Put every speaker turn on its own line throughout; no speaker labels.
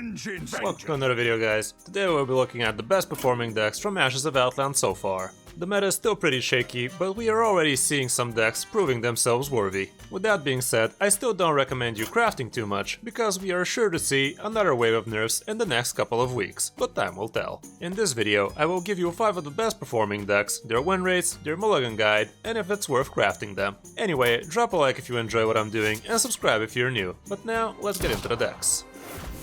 Vengeance!
Welcome to another video, guys. Today we'll be looking at the best performing decks from Ashes of Outland so far. The meta is still pretty shaky, but we are already seeing some decks proving themselves worthy. With that being said, I still don't recommend you crafting too much, because we are sure to see another wave of nerfs in the next couple of weeks, but time will tell. In this video, I will give you 5 of the best performing decks, their win rates, their mulligan guide, and if it's worth crafting them. Anyway, drop a like if you enjoy what I'm doing, and subscribe if you're new. But now, let's get into the decks.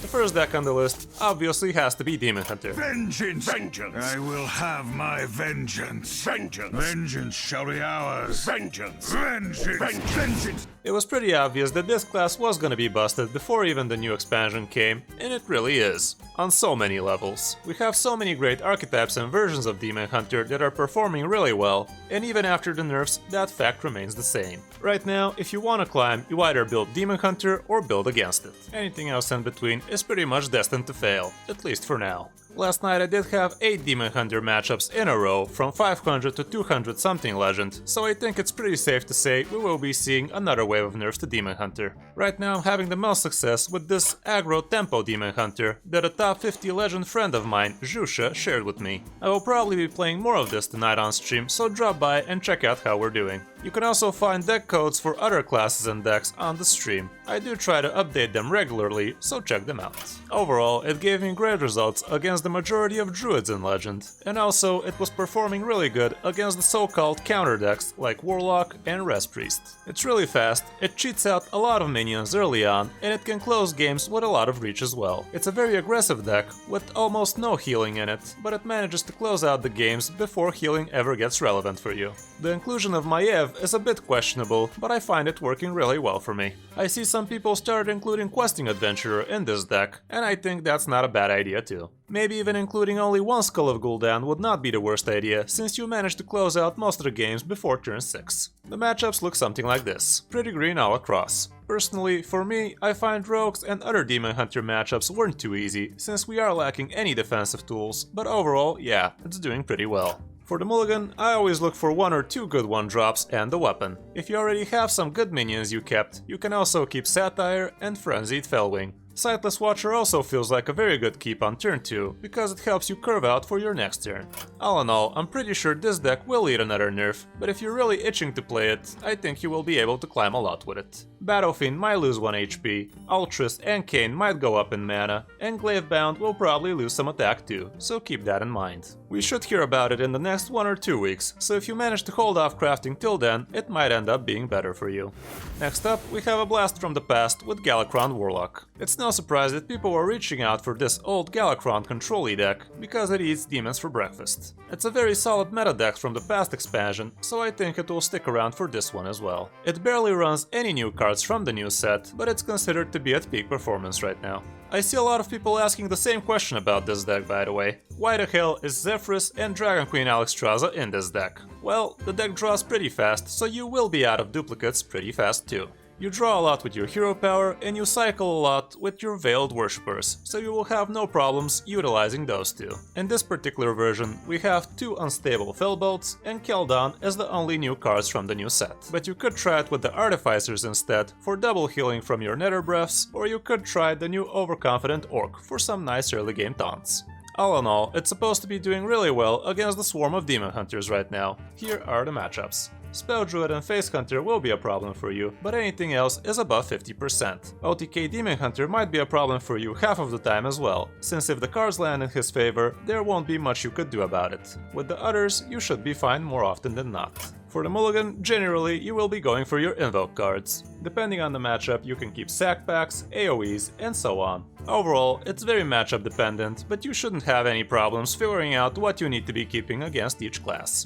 The first deck on the list obviously has to be Demon Hunter.
Vengeance!
Vengeance!
I will have my vengeance!
Vengeance!
Vengeance shall be ours!
Vengeance!
Vengeance! Vengeance!
It was pretty obvious that this class was gonna be busted before even the new expansion came, and it really is. On so many levels. We have so many great archetypes and versions of Demon Hunter that are performing really well, and even after the nerfs, that fact remains the same. Right now, if you wanna climb, you either build Demon Hunter or build against it. Anything else in between is pretty much destined to fail, at least for now. Last night I did have 8 Demon Hunter matchups in a row, from 500 to 200 something legend, so I think it's pretty safe to say we will be seeing another wave of nerfs to Demon Hunter. Right now I'm having the most success with this aggro tempo Demon Hunter that a top 50 legend friend of mine, qsA+yvA, shared with me. I will probably be playing more of this tonight on stream, so drop by and check out how we're doing. You can also find deck codes for other classes and decks on the stream. I do try to update them regularly, so check them out. Overall, it gave me great results against the majority of Druids in Legend, and also it was performing really good against the so-called counter decks like Warlock and Res Priest. It's really fast, it cheats out a lot of minions early on, and it can close games with a lot of reach as well. It's a very aggressive deck with almost no healing in it, but it manages to close out the games before healing ever gets relevant for you. The inclusion of Maiev is a bit questionable, but I find it working really well for me. I see some people started including Questing Adventurer in this deck, and I think that's not a bad idea too. Maybe even including only one Skull of Gul'dan would not be the worst idea, since you managed to close out most of the games before turn 6. The matchups look something like this, pretty green all across. Personally, for me, I find Rogues and other Demon Hunter matchups weren't too easy, since we are lacking any defensive tools, but overall, yeah, it's doing pretty well. For the mulligan, I always look for 1 or 2 good 1-drops and a weapon. If you already have some good minions you kept, you can also keep Satire and Frenzied Fellwing. Sightless Watcher also feels like a very good keep on turn 2, because it helps you curve out for your next turn. All in all, I'm pretty sure this deck will need another nerf, but if you're really itching to play it, I think you will be able to climb a lot with it. Battlefiend might lose 1 HP, Altruist and Kayn might go up in mana, and Glavebound will probably lose some attack too, so keep that in mind. We should hear about it in the next 1 or 2 weeks, so if you manage to hold off crafting till then, it might end up being better for you. Next up, we have a blast from the past with Galakrond Warlock. It's no surprise that people were reaching out for this old Galakrond control-y deck, because it eats demons for breakfast. It's a very solid meta deck from the past expansion, so I think it will stick around for this one as well. It barely runs any new cards from the new set, but it's considered to be at peak performance right now. I see a lot of people asking the same question about this deck, by the way. Why the hell is Zephyrus and Dragon Queen Alexstrasza in this deck? Well, the deck draws pretty fast, so you will be out of duplicates pretty fast too. You draw a lot with your hero power, and you cycle a lot with your Veiled Worshippers, so you will have no problems utilizing those two. In this particular version, we have 2 Unstable Fellbolts and Keldon as the only new cards from the new set. But you could try it with the Artificers instead for double healing from your Nether Breaths, or you could try the new Overconfident Orc for some nice early game taunts. All in all, it's supposed to be doing really well against the swarm of Demon Hunters right now. Here are the matchups. Spell Druid and Face Hunter will be a problem for you, but anything else is above 50%. OTK Demon Hunter might be a problem for you half of the time as well, since if the cards land in his favor, there won't be much you could do about it. With the others, you should be fine more often than not. For the mulligan, generally you will be going for your invoke cards. Depending on the matchup, you can keep sack packs, AoEs, and so on. Overall, it's very matchup dependent, but you shouldn't have any problems figuring out what you need to be keeping against each class.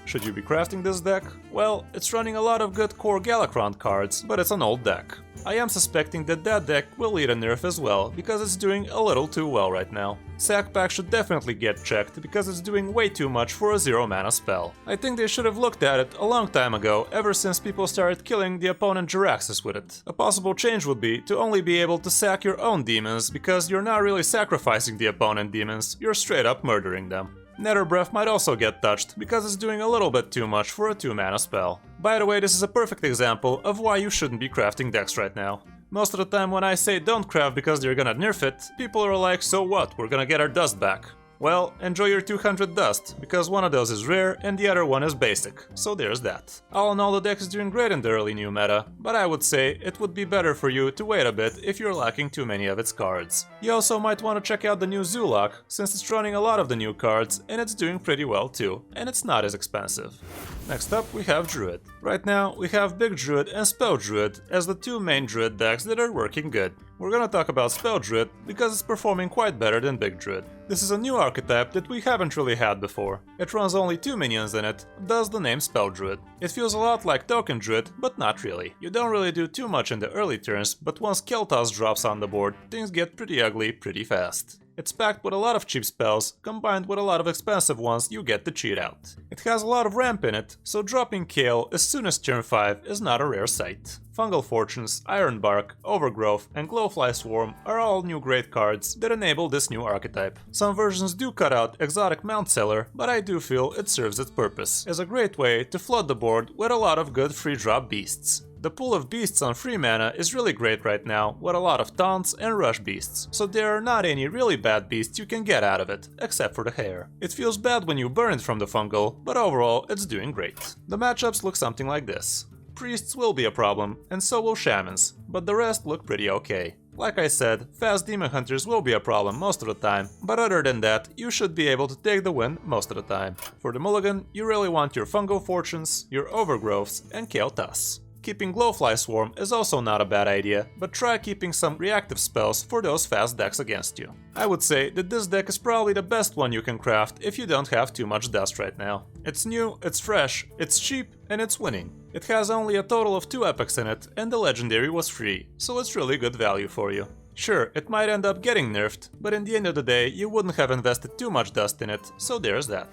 Should you be crafting this deck? Well, it's running a lot of good core Galakrond cards, but it's an old deck. I am suspecting that that deck will lead a nerf as well, because it's doing a little too well right now. Sack Pack should definitely get checked, because it's doing way too much for a 0 mana spell. I think they should have looked at it a long time ago, ever since people started killing the opponent Jaraxxus with it. A possible change would be to only be able to sack your own demons, because you're not really sacrificing the opponent demons, you're straight up murdering them. Nether Breath might also get touched, because it's doing a little bit too much for a 2 mana spell. By the way, this is a perfect example of why you shouldn't be crafting decks right now. Most of the time when I say don't craft because they're gonna nerf it, people are like, so what, we're gonna get our dust back. Well, enjoy your 200 dust, because one of those is rare and the other one is basic, so there's that. All in all, the deck is doing great in the early new meta, but I would say it would be better for you to wait a bit if you're lacking too many of its cards. You also might want to check out the new Zoolock, since it's running a lot of the new cards and it's doing pretty well too, and it's not as expensive. Next up we have Druid. Right now we have Big Druid and Spell Druid as the two main Druid decks that are working good. We're gonna talk about Spell Druid because it's performing quite better than Big Druid. This is a new archetype that we haven't really had before. It runs only 2 minions in it, thus the name Spell Druid. It feels a lot like Token Druid, but not really. You don't really do too much in the early turns, but once Kel'Thas drops on the board, things get pretty ugly pretty fast. It's packed with a lot of cheap spells, combined with a lot of expensive ones you get to cheat out. It has a lot of ramp in it, so dropping Kale as soon as turn 5 is not a rare sight. Fungal Fortunes, Ironbark, Overgrowth, and Glowfly Swarm are all new great cards that enable this new archetype. Some versions do cut out Exotic Mount Seller, but I do feel it serves its purpose as a great way to flood the board with a lot of good free drop beasts. The pool of beasts on free mana is really great right now, with a lot of taunts and rush beasts, so there are not any really bad beasts you can get out of it, except for the hair. It feels bad when you burn it from the fungal, but overall it's doing great. The matchups look something like this. Priests will be a problem, and so will Shamans, but the rest look pretty okay. Like I said, fast Demon Hunters will be a problem most of the time, but other than that, you should be able to take the win most of the time. For the mulligan, you really want your Fungal Fortunes, your Overgrowths, and Kel'Thas. Keeping Glowfly Swarm is also not a bad idea, but try keeping some reactive spells for those fast decks against you. I would say that this deck is probably the best one you can craft if you don't have too much dust right now. It's new, it's fresh, it's cheap, and it's winning. It has only a total of 2 epics in it, and the legendary was free, so it's really good value for you. Sure, it might end up getting nerfed, but in the end of the day, you wouldn't have invested too much dust in it, so there's that.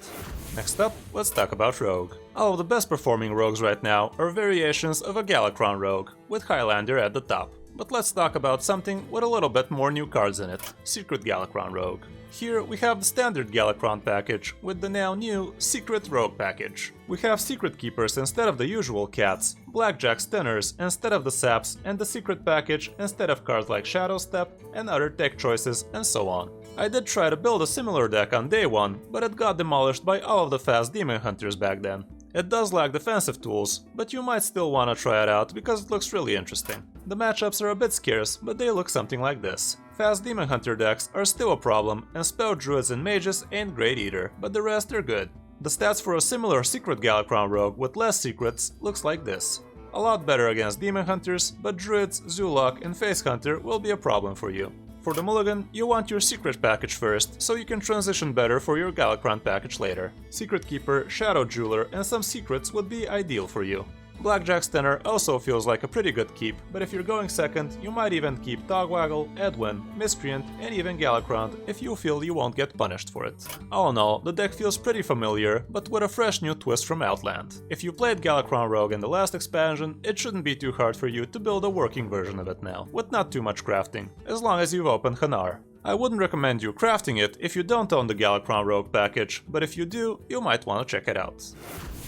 Next up, let's talk about Rogue. All of the best performing rogues right now are variations of a Galakrond Rogue, with Highlander at the top. But let's talk about something with a little bit more new cards in it, Secret Galakrond Rogue. Here we have the standard Galakrond package with the now new Secret Rogue package. We have Secret Keepers instead of the usual cats, Blackjack Stunners instead of the saps, and the Secret package instead of cards like Shadow Step and other tech choices, and so on. I did try to build a similar deck on day 1, but it got demolished by all of the fast Demon Hunters back then. It does lack defensive tools, but you might still want to try it out because it looks really interesting. The matchups are a bit scarce, but they look something like this. Fast Demon Hunter decks are still a problem, and Spell Druids and Mages ain't great either, but the rest are good. The stats for a similar Secret Galakrond Rogue with less secrets looks like this. A lot better against Demon Hunters, but Druids, Zoolock, and Face Hunter will be a problem for you. For the mulligan, you want your secret package first, so you can transition better for your Galakrond package later. Secret Keeper, Shadow Jeweler, and some secrets would be ideal for you. Blackjack Stunner also feels like a pretty good keep, but if you're going second, you might even keep Dogwaggle, Edwin, Miscreant, and even Galakrond if you feel you won't get punished for it. All in all, the deck feels pretty familiar, but with a fresh new twist from Outland. If you played Galakrond Rogue in the last expansion, it shouldn't be too hard for you to build a working version of it now, with not too much crafting, as long as you've opened Hanar. I wouldn't recommend you crafting it if you don't own the Galakrond Rogue package, but if you do, you might want to check it out.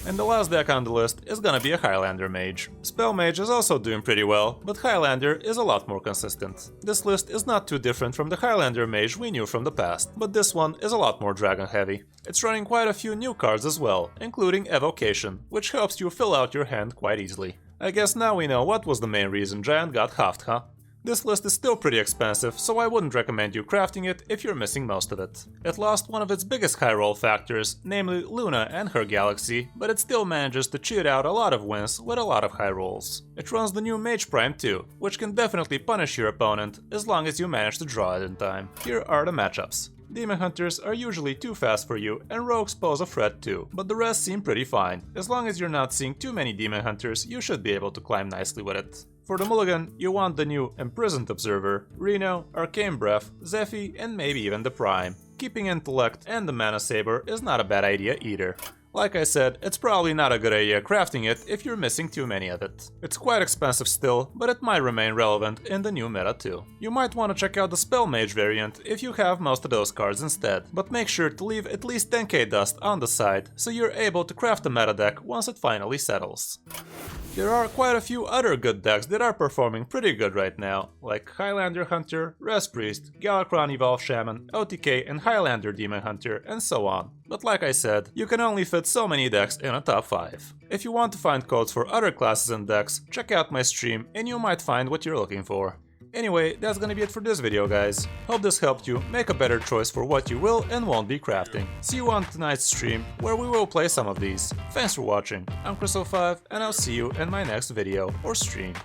And the last deck on the list is gonna be a Highlander Mage. Spell Mage is also doing pretty well, but Highlander is a lot more consistent. This list is not too different from the Highlander Mage we knew from the past, but this one is a lot more dragon heavy. It's running quite a few new cards as well, including Evocation, which helps you fill out your hand quite easily. I guess now we know what was the main reason Giant got huffed, huh? This list is still pretty expensive, so I wouldn't recommend you crafting it if you're missing most of it. It lost one of its biggest high roll factors, namely Luna and her galaxy, but it still manages to cheat out a lot of wins with a lot of high rolls. It runs the new Mage Prime too, which can definitely punish your opponent as long as you manage to draw it in time. Here are the matchups. Demon Hunters are usually too fast for you, and Rogues pose a threat too, but the rest seem pretty fine. As long as you're not seeing too many Demon Hunters, you should be able to climb nicely with it. For the mulligan, you want the new Imprisoned Observer, Reno, Arcane Breath, Zephy, and maybe even the Prime. Keeping Intellect and the Mana Saber is not a bad idea either. Like I said, it's probably not a good idea crafting it if you're missing too many of it. It's quite expensive still, but it might remain relevant in the new meta too. You might want to check out the Spell Mage variant if you have most of those cards instead, but make sure to leave at least 10k dust on the side so you're able to craft the meta deck once it finally settles. There are quite a few other good decks that are performing pretty good right now, like Highlander Hunter, Res Priest, Galakrond Evolved Shaman, OTK and Highlander Demon Hunter, and so on. But like I said, you can only fit so many decks in a top 5. If you want to find codes for other classes and decks, check out my stream and you might find what you're looking for. Anyway, that's gonna be it for this video, guys. Hope this helped you make a better choice for what you will and won't be crafting. See you on tonight's stream, where we will play some of these. Thanks for watching. I'm qsA+yvA, and I'll see you in my next video or stream.